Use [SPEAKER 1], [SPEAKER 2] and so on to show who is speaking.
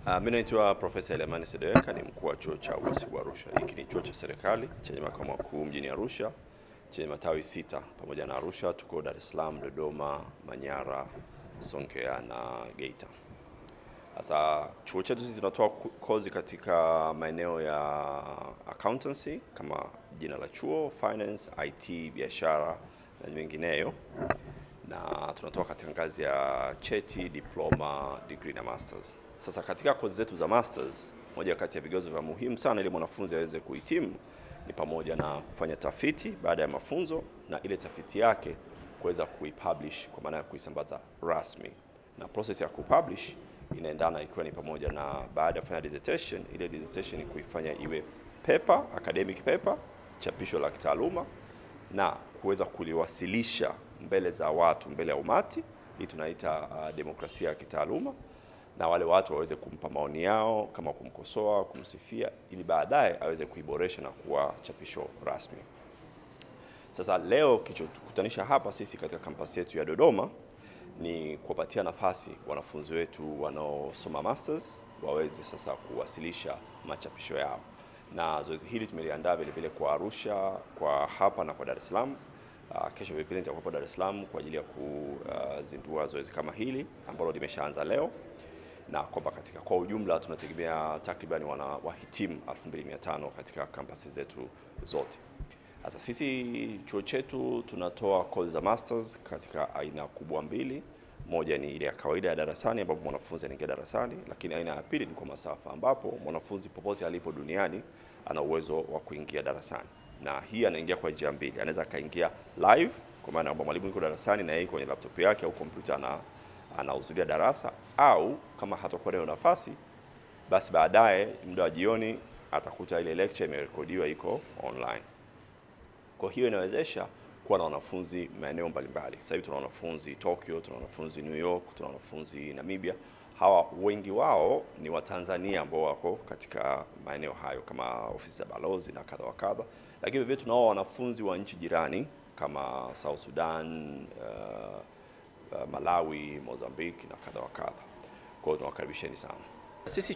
[SPEAKER 1] Mimi naitwa Profesa Elemani Sedeka, ni mkuu wa chuo cha uhasibu Arusha. Hiki ni chuo cha serikali chenye makao makuu mjini Arusha, chenye matawi 6 pamoja na Arusha tuko Dar es Salaam, Dodoma, Manyara, Songea na Geita. Sasa chuo chetu sisi tunatoa kozi katika maeneo ya accountancy kama jina la chuo, finance, IT, biashara na mengineyo. Na tunatoa katika ngazi ya cheti, diploma, degree na masters. Sasa katika kozi zetu za masters, moja kati ya vigezo vya muhimu sana ili mwanafunzi aweze kuhitimu ni pamoja na kufanya tafiti baada ya mafunzo na ile tafiti yake kuweza kuipublish, kwa maana ya kuisambaza rasmi. Na process ya kupublish inaendana ikiwa ni pamoja na baada ya kufanya dissertation, ile dissertation kuifanya iwe paper, academic paper, chapisho la kitaaluma, na kuweza kuliwasilisha mbele za watu, mbele ya umati. Hii tunaita demokrasia ya kitaaluma, na wale watu waweze kumpa maoni yao, kama kumkosoa, kumsifia, ili baadaye aweze kuiboresha na kuwa chapisho rasmi. Sasa leo kilichokutanisha hapa sisi katika kampasi yetu ya Dodoma ni kuwapatia nafasi wanafunzi wetu wanaosoma masters waweze sasa kuwasilisha machapisho yao. Na zoezi hili tumeliandaa vile vile kwa Arusha, kwa hapa na kwa Dar es Salaam. Kesho vile vile nitakuwa Dar es Salaam kwa ajili ya kuzindua zoezi kama hili ambalo limeshaanza leo, na kwamba kwa ujumla tunategemea takriban wahitimu 2500 katika kampasi zetu zote. Sasa sisi chuo chetu tunatoa kozi za masters katika aina kubwa mbili. Moja ni ile ya kawaida ya darasani ambapo mwanafunzi anaingia darasani, lakini aina ya pili ni kwa masafa ambapo mwanafunzi popote alipo duniani ana uwezo wa kuingia darasani. Na hii anaingia kwa njia mbili. Anaweza kaingia live, kwa maana kwamba mwalimu yuko darasani na yeye kwenye laptop yake au kompyuta anahudhuria darasa, au kama hatakuwa na nafasi, basi baadaye muda wa jioni atakuta ile lecture imerekodiwa iko online. Kwa hiyo inawezesha kuwa na wanafunzi maeneo mbalimbali. Sasa hivi tuna wanafunzi Tokyo, tuna wanafunzi New York, tuna wanafunzi Namibia. Hawa wengi wao ni Watanzania ambao wako katika maeneo hayo kama ofisi za balozi na kadha wa kadha. Lakini vile tunao wanafunzi wa nchi jirani kama South Sudan, Malawi, Mozambique na kadha wa kadha. Kwa hiyo tunawakaribisheni sana. Sisi